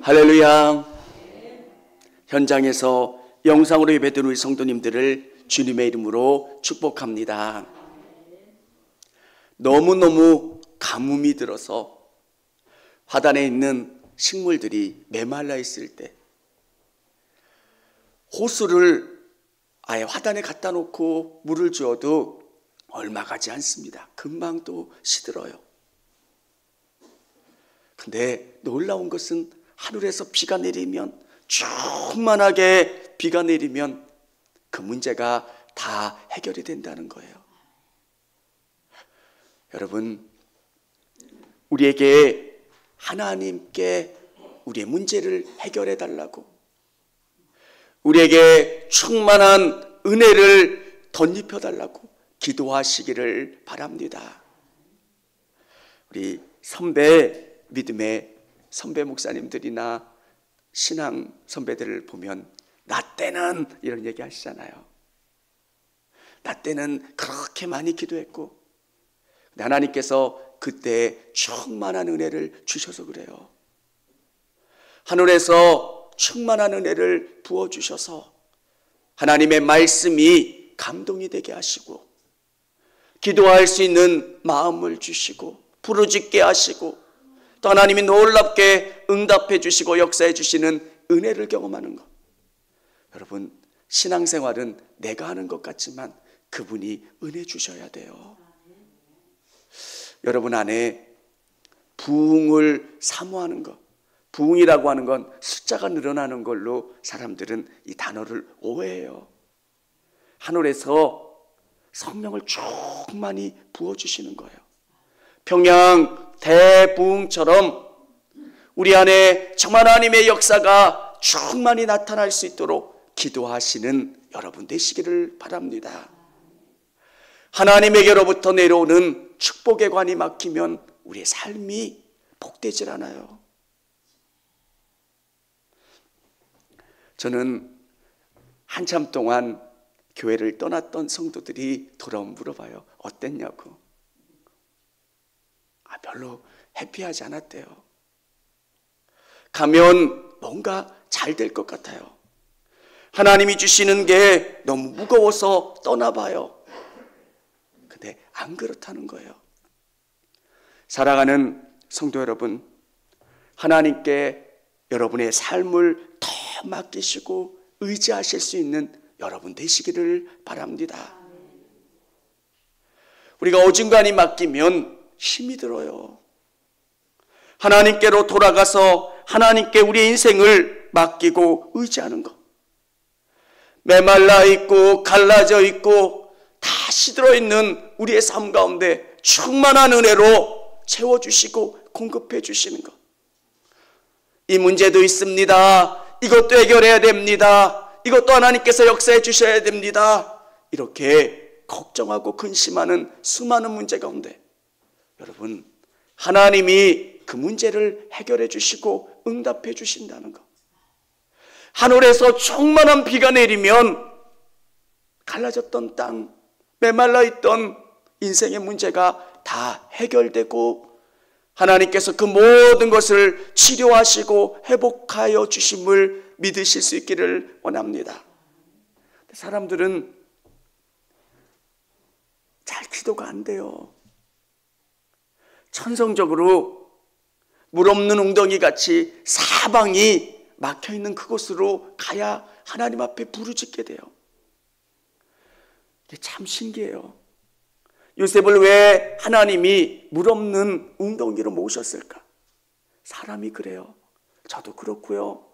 할렐루야. 현장에서 영상으로 예배드리는 우리 성도님들을 주님의 이름으로 축복합니다. 너무너무 가뭄이 들어서 화단에 있는 식물들이 메말라 있을 때 호수를 아예 화단에 갖다 놓고 물을 주어도 얼마 가지 않습니다. 금방 또 시들어요. 근데 놀라운 것은 하늘에서 비가 내리면, 충만하게 비가 내리면 그 문제가 다 해결이 된다는 거예요. 여러분, 우리에게 하나님께 우리의 문제를 해결해 달라고, 우리에게 충만한 은혜를 덧입혀 달라고 기도하시기를 바랍니다. 우리 믿음의 선배 목사님들이나 신앙 선배들을 보면 나 때는 이런 얘기 하시잖아요. 나 때는 그렇게 많이 기도했고 하나님께서 그때 충만한 은혜를 주셔서 그래요. 하늘에서 충만한 은혜를 부어주셔서 하나님의 말씀이 감동이 되게 하시고 기도할 수 있는 마음을 주시고 부르짖게 하시고 또 하나님이 놀랍게 응답해 주시고 역사해 주시는 은혜를 경험하는 것. 여러분, 신앙생활은 내가 하는 것 같지만 그분이 은혜 주셔야 돼요. 여러분 안에 부흥을 사모하는 것, 부흥이라고 하는 건 숫자가 늘어나는 걸로 사람들은 이 단어를 오해해요. 하늘에서 성령을 충만히 부어주시는 거예요. 평양 대부흥처럼 우리 안에 정말 하나님의 역사가 충만히 나타날 수 있도록 기도하시는 여러분 되시기를 바랍니다. 하나님에게로부터 내려오는 축복의 관이 막히면 우리의 삶이 복되질 않아요. 저는 한참 동안 교회를 떠났던 성도들이 돌아오면 물어봐요. 어땠냐고. 별로 해피하지 않았대요. 가면 뭔가 잘 될 것 같아요. 하나님이 주시는 게 너무 무거워서 떠나봐요. 근데 안 그렇다는 거예요. 사랑하는 성도 여러분, 하나님께 여러분의 삶을 더 맡기시고 의지하실 수 있는 여러분 되시기를 바랍니다. 우리가 어중간히 맡기면 힘이 들어요. 하나님께로 돌아가서 하나님께 우리의 인생을 맡기고 의지하는 것. 메말라 있고 갈라져 있고 다 시들어 있는 우리의 삶 가운데 충만한 은혜로 채워주시고 공급해 주시는 것. 이 문제도 있습니다. 이것도 해결해야 됩니다. 이것도 하나님께서 역사해 주셔야 됩니다. 이렇게 걱정하고 근심하는 수많은 문제 가운데 여러분, 하나님이 그 문제를 해결해 주시고 응답해 주신다는 것. 하늘에서 충만한 비가 내리면 갈라졌던 땅, 메말라 있던 인생의 문제가 다 해결되고 하나님께서 그 모든 것을 치료하시고 회복하여 주심을 믿으실 수 있기를 원합니다. 사람들은 잘 기도가 안 돼요. 천성적으로 물 없는 웅덩이 같이 사방이 막혀있는 그곳으로 가야 하나님 앞에 부르짖게 돼요. 이게 참 신기해요. 요셉을 왜 하나님이 물 없는 웅덩이로 모셨을까? 사람이 그래요. 저도 그렇고요.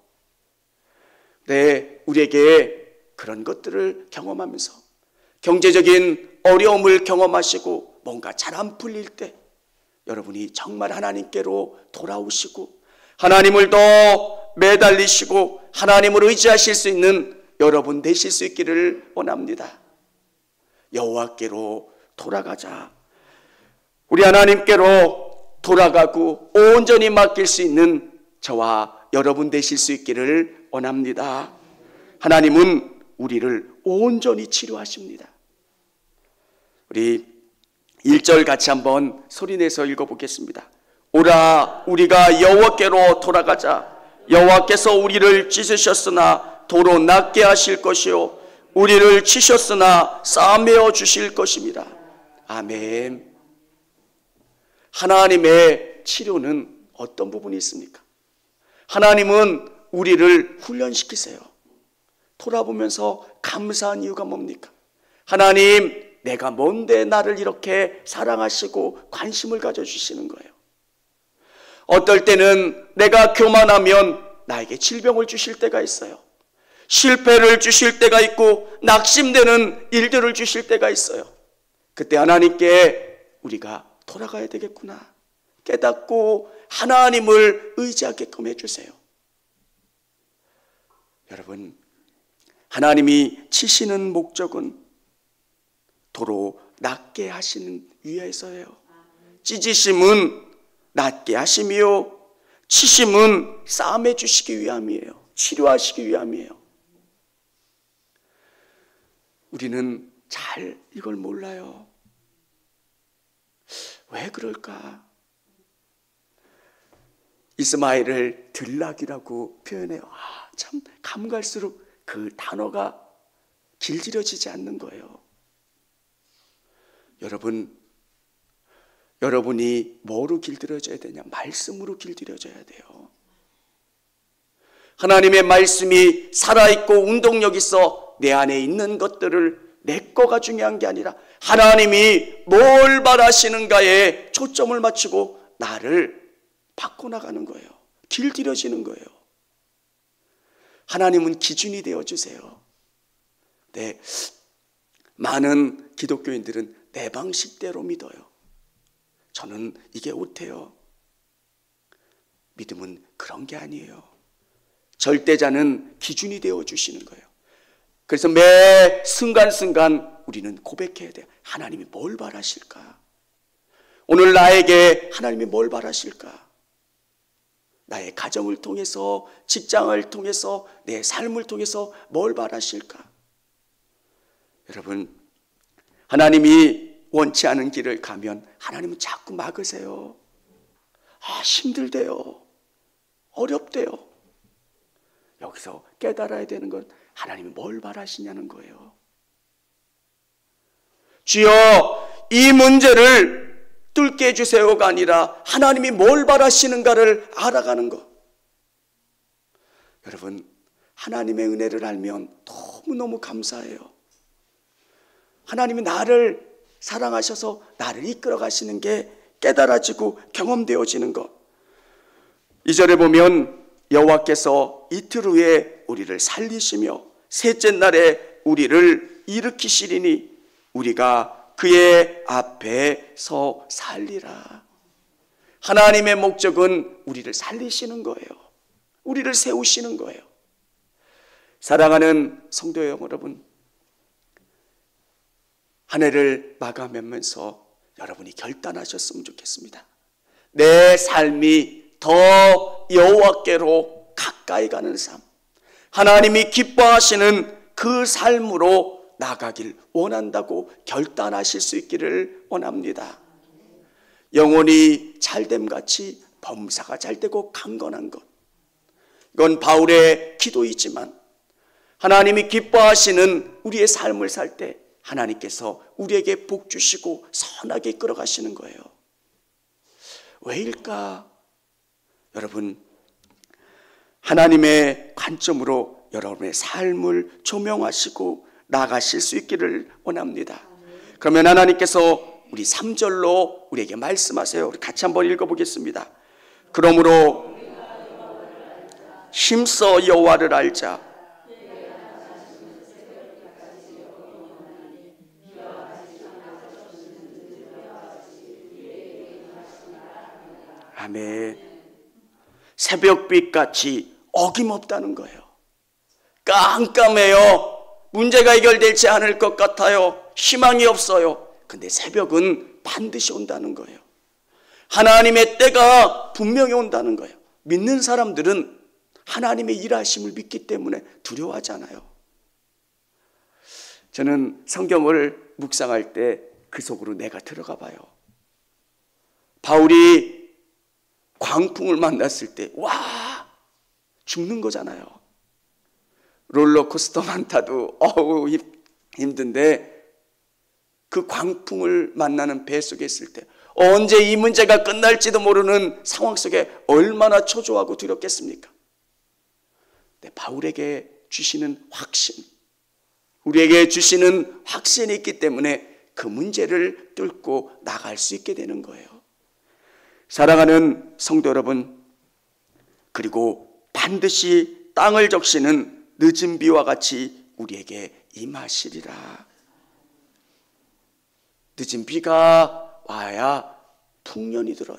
네, 우리에게 그런 것들을 경험하면서 경제적인 어려움을 경험하시고 뭔가 잘 안 풀릴 때 여러분이 정말 하나님께로 돌아오시고 하나님을 더 매달리시고 하나님을 의지하실 수 있는 여러분 되실 수 있기를 원합니다. 여호와께로 돌아가자. 우리 하나님께로 돌아가고 온전히 맡길 수 있는 저와 여러분 되실 수 있기를 원합니다. 하나님은 우리를 온전히 치료하십니다. 우리 1절 같이 한번 소리내서 읽어보겠습니다. 오라 우리가 여호와께로 돌아가자. 여호와께서 우리를 찢으셨으나 도로 낫게 하실 것이요 우리를 치셨으나 싸매어 주실 것입니다. 아멘. 하나님의 치료는 어떤 부분이 있습니까? 하나님은 우리를 훈련시키세요. 돌아보면서 감사한 이유가 뭡니까? 하나님, 내가 뭔데 나를 이렇게 사랑하시고 관심을 가져주시는 거예요. 어떨 때는 내가 교만하면 나에게 질병을 주실 때가 있어요. 실패를 주실 때가 있고 낙심되는 일들을 주실 때가 있어요. 그때 하나님께 우리가 돌아가야 되겠구나 깨닫고 하나님을 의지하게끔 해주세요. 여러분, 하나님이 치시는 목적은 도로 낫게 하시는 위해서예요. 찢으심은 낫게 하심이요 치심은 싸매 주시기 위함이에요. 치료하시기 위함이에요. 우리는 잘 이걸 몰라요. 왜 그럴까? 이스마엘을 들락이라고 표현해요. 참 가면 갈수록 그 단어가 길들여지지 않는 거예요. 여러분이 뭐로 길들여져야 되냐? 말씀으로 길들여져야 돼요. 하나님의 말씀이 살아있고 운동력 있어 내 안에 있는 것들을 내 거가 중요한 게 아니라 하나님이 뭘 바라시는가에 초점을 맞추고 나를 바꿔나가는 거예요. 길들여지는 거예요. 하나님은 기준이 되어주세요. 네, 많은 기독교인들은 내 방식대로 믿어요. 저는 이게 옳대요. 믿음은 그런 게 아니에요. 절대자는 기준이 되어주시는 거예요. 그래서 매 순간순간 우리는 고백해야 돼요. 하나님이 뭘 바라실까? 오늘 나에게 하나님이 뭘 바라실까? 나의 가정을 통해서, 직장을 통해서, 내 삶을 통해서 뭘 바라실까? 여러분, 하나님이 원치 않은 길을 가면 하나님은 자꾸 막으세요. 힘들대요. 어렵대요. 여기서 깨달아야 되는 건 하나님이 뭘 바라시냐는 거예요. 주여, 이 문제를 뚫게 해주세요가 아니라 하나님이 뭘 바라시는가를 알아가는 것. 여러분, 하나님의 은혜를 알면 너무너무 감사해요. 하나님이 나를 사랑하셔서 나를 이끌어 가시는 게 깨달아지고 경험되어지는 것. 2절에 보면 여호와께서 이틀 후에 우리를 살리시며 셋째 날에 우리를 일으키시리니 우리가 그의 앞에 서 살리라. 하나님의 목적은 우리를 살리시는 거예요. 우리를 세우시는 거예요. 사랑하는 성도 여러분, 한 해를 마감하면서 여러분이 결단하셨으면 좋겠습니다. 내 삶이 더 여호와께로 가까이 가는 삶, 하나님이 기뻐하시는 그 삶으로 나가길 원한다고 결단하실 수 있기를 원합니다. 영혼이 잘됨같이 범사가 잘되고 강건한 것, 이건 바울의 기도이지만 하나님이 기뻐하시는 우리의 삶을 살 때 하나님께서 우리에게 복 주시고 선하게 이끌어 가시는 거예요. 왜일까? 여러분, 하나님의 관점으로 여러분의 삶을 조명하시고 나가실 수 있기를 원합니다. 그러면 하나님께서 우리 3절로 우리에게 말씀하세요. 우리 같이 한번 읽어보겠습니다. 그러므로 힘써 여호와를 알자. 아멘. 새벽빛같이 어김없다는 거예요. 깜깜해요. 문제가 해결되지 않을 것 같아요. 희망이 없어요. 근데 새벽은 반드시 온다는 거예요. 하나님의 때가 분명히 온다는 거예요. 믿는 사람들은 하나님의 일하심을 믿기 때문에 두려워하지 않아요. 저는 성경을 묵상할 때 그 속으로 내가 들어가 봐요. 바울이 광풍을 만났을 때, 와, 죽는 거잖아요. 롤러코스터만 타도 어우 힘든데 그 광풍을 만나는 배 속에 있을 때 언제 이 문제가 끝날지도 모르는 상황 속에 얼마나 초조하고 두렵겠습니까? 네, 바울에게 주시는 확신, 우리에게 주시는 확신이 있기 때문에 그 문제를 뚫고 나갈 수 있게 되는 거예요. 사랑하는 성도 여러분, 그리고 반드시 땅을 적시는 늦은 비와 같이 우리에게 임하시리라. 늦은 비가 와야 풍년이 들어요.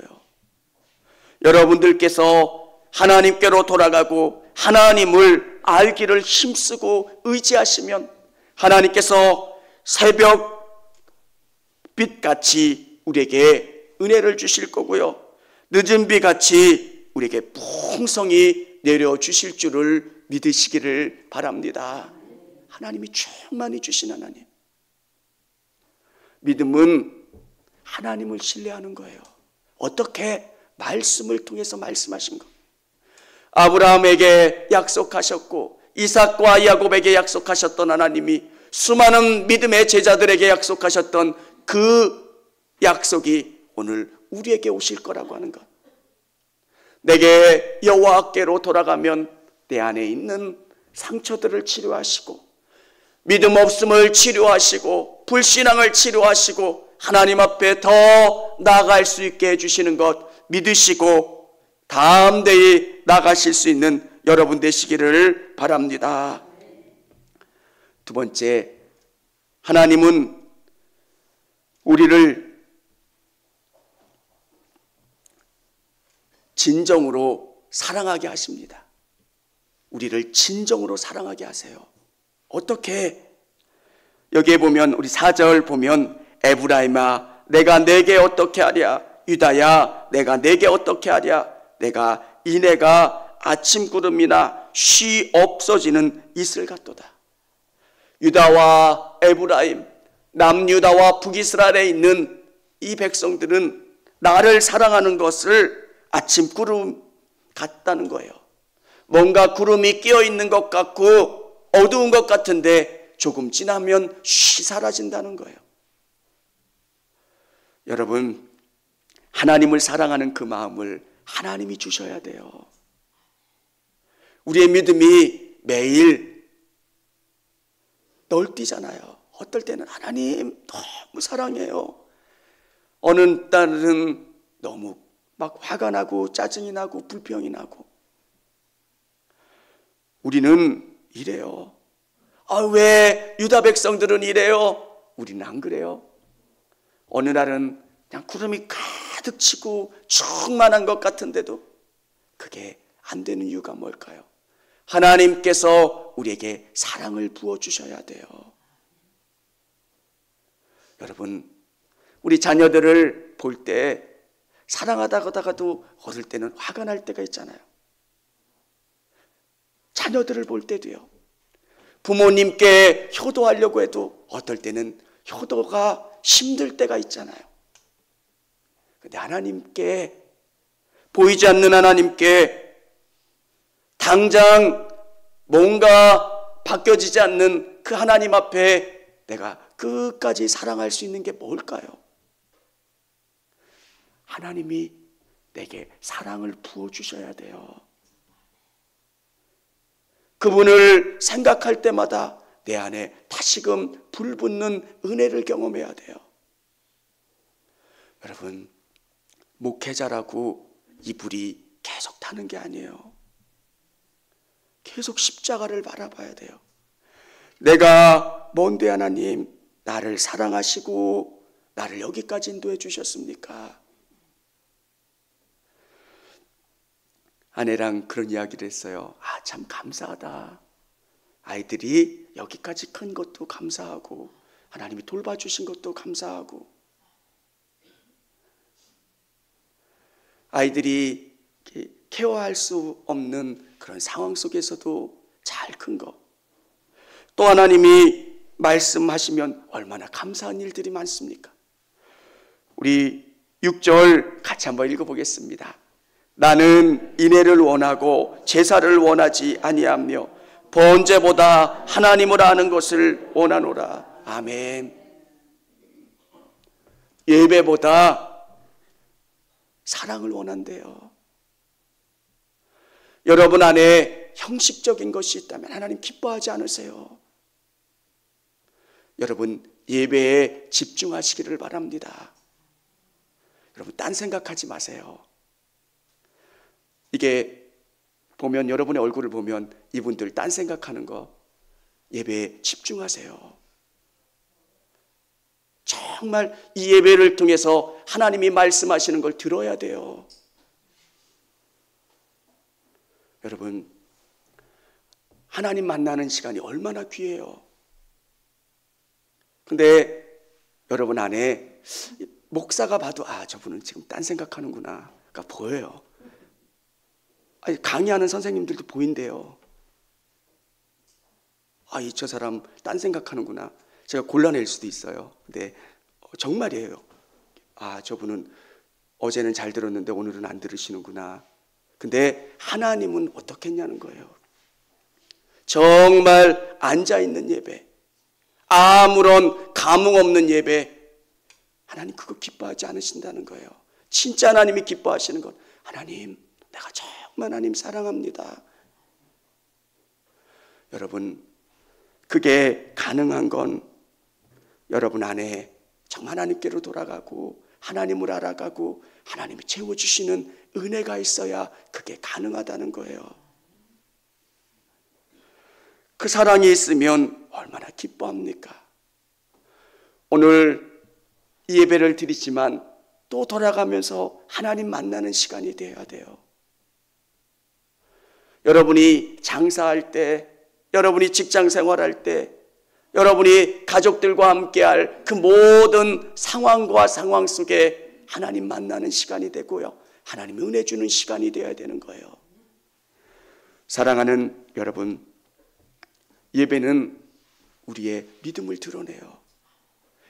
여러분들께서 하나님께로 돌아가고 하나님을 알기를 힘쓰고 의지하시면 하나님께서 새벽 빛같이 우리에게 은혜를 주실 거고요, 늦은 비같이 우리에게 풍성히 내려주실 줄을 믿으시기를 바랍니다. 하나님이 충만히 주신 하나님. 믿음은 하나님을 신뢰하는 거예요. 어떻게? 말씀을 통해서 말씀하신 것. 아브라함에게 약속하셨고 이삭과 야곱에게 약속하셨던 하나님이 수많은 믿음의 제자들에게 약속하셨던 그 약속이 오늘 우리에게 오실 거라고 하는 것. 내게 여호와께로 돌아가면 내 안에 있는 상처들을 치료하시고 믿음 없음을 치료하시고 불신앙을 치료하시고 하나님 앞에 더 나아갈 수 있게 해주시는 것 믿으시고 담대히 나가실 수 있는 여러분 되시기를 바랍니다. 두 번째, 하나님은 우리를 진정으로 사랑하게 하십니다. 우리를 진정으로 사랑하게 하세요. 어떻게? 여기에 보면 우리 4절 보면 에브라임아 내가 내게 어떻게 하랴, 유다야 내가 내게 어떻게 하랴, 이 내가 아침 구름이나 쉬 없어지는 이슬 같도다. 유다와 에브라임, 남유다와 북이스라엘에 있는 이 백성들은 나를 사랑하는 것을 아침 구름 같다는 거예요. 뭔가 구름이 끼어 있는 것 같고 어두운 것 같은데 조금 지나면 쉬 사라진다는 거예요. 여러분, 하나님을 사랑하는 그 마음을 하나님이 주셔야 돼요. 우리의 믿음이 매일 널뛰잖아요. 어떨 때는 하나님 너무 사랑해요. 어느 날은 너무 막 화가 나고 짜증이 나고 불평이 나고. 우리는 이래요. 왜 유다 백성들은 이래요? 우리는 안 그래요. 어느 날은 그냥 구름이 가득 치고 충만한 것 같은데도 그게 안 되는 이유가 뭘까요? 하나님께서 우리에게 사랑을 부어주셔야 돼요. 여러분, 우리 자녀들을 볼 때 사랑하다가도 어떨 때는 화가 날 때가 있잖아요. 자녀들을 볼 때도요. 부모님께 효도하려고 해도 어떨 때는 효도가 힘들 때가 있잖아요. 근데 하나님께, 보이지 않는 하나님께 당장 뭔가 바뀌어지지 않는 그 하나님 앞에 내가 끝까지 사랑할 수 있는 게 뭘까요? 하나님이 내게 사랑을 부어주셔야 돼요. 그분을 생각할 때마다 내 안에 다시금 불붙는 은혜를 경험해야 돼요. 여러분, 목회자라고 이 불이 계속 타는 게 아니에요. 계속 십자가를 바라봐야 돼요. 내가 뭔데 하나님 나를 사랑하시고 나를 여기까지 인도해 주셨습니까? 아내랑 그런 이야기를 했어요. 참 감사하다. 아이들이 여기까지 큰 것도 감사하고 하나님이 돌봐주신 것도 감사하고 아이들이 케어할 수 없는 그런 상황 속에서도 잘 큰 것. 또 하나님이 말씀하시면 얼마나 감사한 일들이 많습니까? 우리 6절 같이 한번 읽어보겠습니다. 나는 인애를 원하고 제사를 원하지 아니하며 번제보다 하나님을 아는 것을 원하노라. 아멘. 예배보다 사랑을 원한대요. 여러분 안에 형식적인 것이 있다면 하나님 기뻐하지 않으세요? 여러분 예배에 집중하시기를 바랍니다. 여러분 딴 생각하지 마세요. 이게 보면, 여러분의 얼굴을 보면 이분들 딴 생각하는 거, 예배에 집중하세요. 정말 이 예배를 통해서 하나님이 말씀하시는 걸 들어야 돼요. 여러분, 하나님 만나는 시간이 얼마나 귀해요. 근데 여러분 안에 목사가 봐도 저분은 지금 딴 생각하는구나 가 보여요. 아니, 강의하는 선생님들도 보인대요. 저 사람 딴 생각하는구나. 제가 골라낼 수도 있어요. 근데 정말이에요. 저분은 어제는 잘 들었는데 오늘은 안 들으시는구나. 근데 하나님은 어떻게 했냐는 거예요. 정말 앉아있는 예배, 아무런 감흥 없는 예배, 하나님 그거 기뻐하지 않으신다는 거예요. 진짜 하나님이 기뻐하시는 건, 하나님 내가 정말 하나님 사랑합니다. 여러분, 그게 가능한 건 여러분 안에 정말 하나님께로 돌아가고 하나님을 알아가고 하나님이 채워주시는 은혜가 있어야 그게 가능하다는 거예요. 그 사랑이 있으면 얼마나 기뻐합니까? 오늘 이 예배를 드리지만 또 돌아가면서 하나님 만나는 시간이 되어야 돼요. 여러분이 장사할 때, 여러분이 직장 생활할 때, 여러분이 가족들과 함께할 그 모든 상황과 상황 속에 하나님 만나는 시간이 되고요, 하나님 은혜 주는 시간이 되어야 되는 거예요. 사랑하는 여러분, 예배는 우리의 믿음을 드러내요.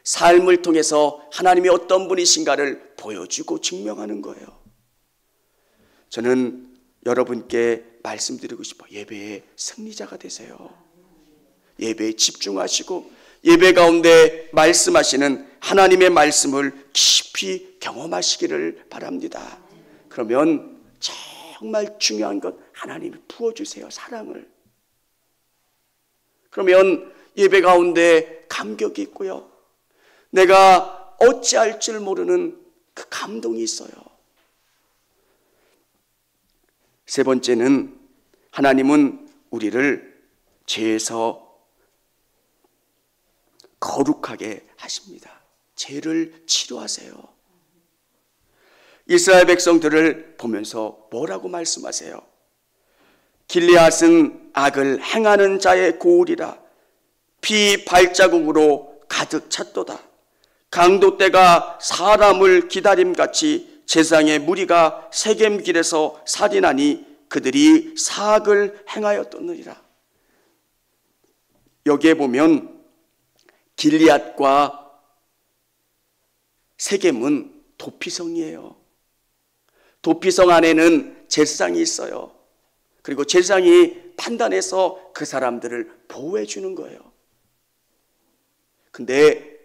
삶을 통해서 하나님이 어떤 분이신가를 보여주고 증명하는 거예요. 저는 여러분께 말씀드리고 싶어요. 예배의 승리자가 되세요. 예배에 집중하시고 예배 가운데 말씀하시는 하나님의 말씀을 깊이 경험하시기를 바랍니다. 그러면 정말 중요한 건 하나님이 부어주세요. 사랑을. 그러면 예배 가운데 감격이 있고요, 내가 어찌할 줄 모르는 그 감동이 있어요. 세 번째는, 하나님은 우리를 죄에서 거룩하게 하십니다. 죄를 치료하세요. 이스라엘 백성들을 보면서 뭐라고 말씀하세요? 길리앗은 악을 행하는 자의 고울이라 피 발자국으로 가득 찼도다. 강도떼가 사람을 기다림같이 세상의 무리가 세겜길에서 살인하니 그들이 사악을 행하였더느니라. 여기에 보면 길리앗과 세겜은 도피성이에요. 도피성 안에는 제사장이 있어요. 그리고 제사장이 판단해서 그 사람들을 보호해 주는 거예요. 근데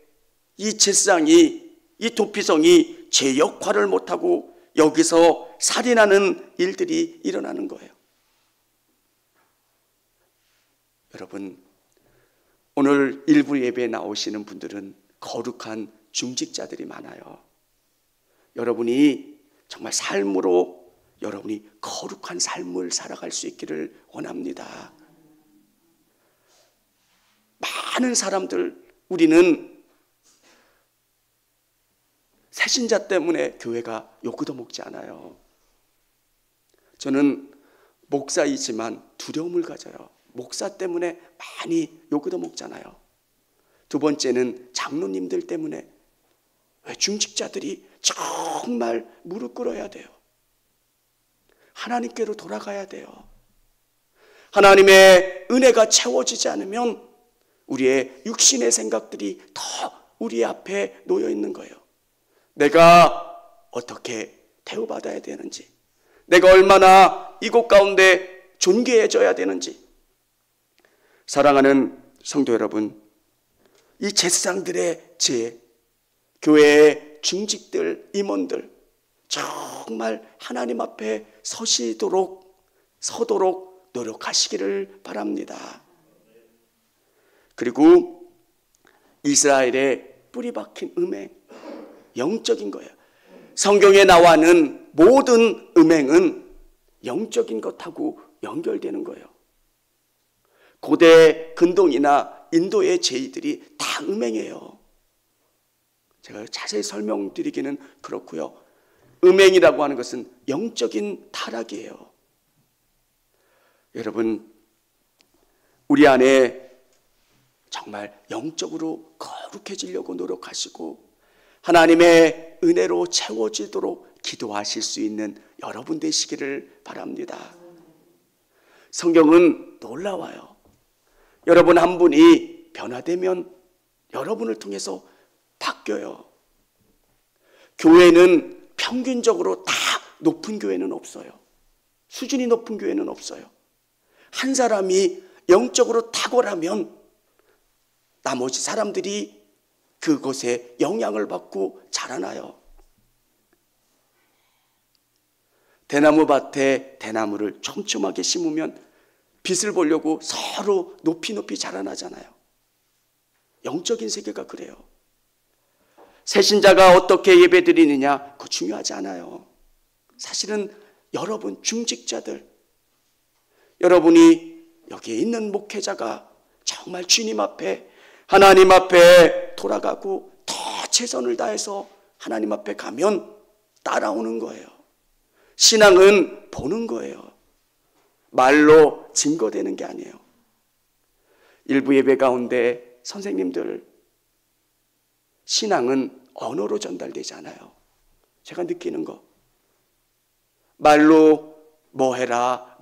이 제사장이, 이 도피성이 제 역할을 못하고 여기서 살인하는 일들이 일어나는 거예요. 여러분, 오늘 일부 예배에 나오시는 분들은 거룩한 중직자들이 많아요. 여러분이 정말 삶으로 여러분이 거룩한 삶을 살아갈 수 있기를 원합니다. 많은 사람들, 우리는 새신자 때문에 교회가 요구도 먹지 않아요. 저는 목사이지만 두려움을 가져요. 목사 때문에 많이 요구도 먹잖아요. 두 번째는 장로님들 때문에, 왜 중직자들이 정말 무릎 꿇어야 돼요. 하나님께로 돌아가야 돼요. 하나님의 은혜가 채워지지 않으면 우리의 육신의 생각들이 더 우리 앞에 놓여 있는 거예요. 내가 어떻게 대우받아야 되는지, 내가 얼마나 이곳 가운데 존귀해져야 되는지. 사랑하는 성도 여러분, 이 제사장들의 교회의 중직들, 임원들 정말 하나님 앞에 서도록 노력하시기를 바랍니다. 그리고 이스라엘의 뿌리 박힌 음행, 영적인 거예요. 성경에 나와는 모든 음행은 영적인 것하고 연결되는 거예요. 고대 근동이나 인도의 제의들이 다 음행이에요. 제가 자세히 설명드리기는 그렇고요. 음행이라고 하는 것은 영적인 타락이에요. 여러분, 우리 안에 정말 영적으로 거룩해지려고 노력하시고 하나님의 은혜로 채워지도록 기도하실 수 있는 여러분 되시기를 바랍니다. 성경은 놀라워요. 여러분 한 분이 변화되면 여러분을 통해서 바뀌어요. 교회는 평균적으로 다 높은 교회는 없어요. 수준이 높은 교회는 없어요. 한 사람이 영적으로 탁월하면 나머지 사람들이 그것에 영향을 받고 자라나요. 대나무 밭에 대나무를 촘촘하게 심으면 빛을 보려고 서로 높이 자라나잖아요. 영적인 세계가 그래요. 새신자가 어떻게 예배드리느냐, 그거 중요하지 않아요. 사실은 여러분 중직자들, 여러분이 여기에 있는 목회자가 정말 주님 앞에, 하나님 앞에 돌아가고 더 최선을 다해서 하나님 앞에 가면 따라오는 거예요. 신앙은 보는 거예요. 말로 증거되는 게 아니에요. 일부 예배 가운데 선생님들, 신앙은 언어로 전달되지 않아요. 제가 느끼는 거. 말로 뭐 해라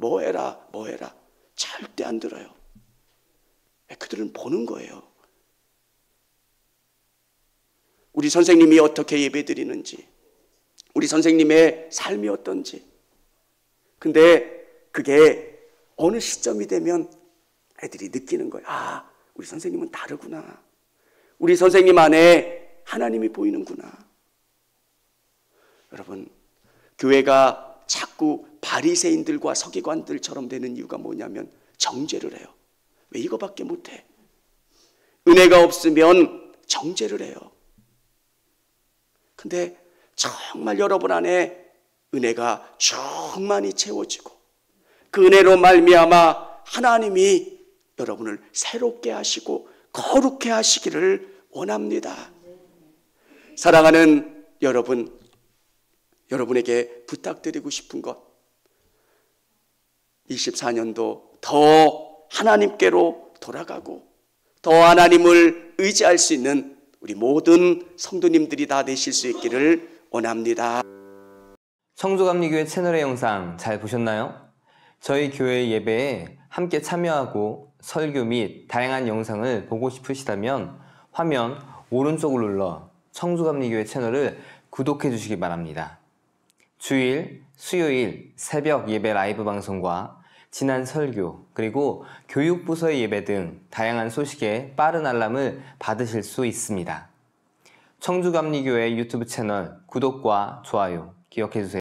절대 안 들어요. 그들은 보는 거예요. 우리 선생님이 어떻게 예배 드리는지, 우리 선생님의 삶이 어떤지. 근데 그게 어느 시점이 되면 애들이 느끼는 거예요. 아, 우리 선생님은 다르구나. 우리 선생님 안에 하나님이 보이는구나. 여러분, 교회가 자꾸 바리새인들과 서기관들처럼 되는 이유가 뭐냐면 정죄를 해요. 왜 이거밖에 못해? 은혜가 없으면 정죄를 해요. 근데 정말 여러분 안에 은혜가 충만히 채워지고 그 은혜로 말미암아 하나님이 여러분을 새롭게 하시고 거룩해 하시기를 원합니다. 사랑하는 여러분, 여러분에게 부탁드리고 싶은 것, 24년도 더 하나님께로 돌아가고 더 하나님을 의지할 수 있는 우리 모든 성도님들이 다 되실 수 있기를 원합니다. 청주감리교회 채널의 영상 잘 보셨나요? 저희 교회 예배에 함께 참여하고 설교 및 다양한 영상을 보고 싶으시다면 화면 오른쪽을 눌러 청주감리교회 채널을 구독해 주시기 바랍니다. 주일, 수요일 새벽 예배 라이브 방송과 지난 설교, 그리고 교육부서의 예배 등 다양한 소식에 빠른 알람을 받으실 수 있습니다. 청주감리교회 유튜브 채널 구독과 좋아요 기억해 주세요.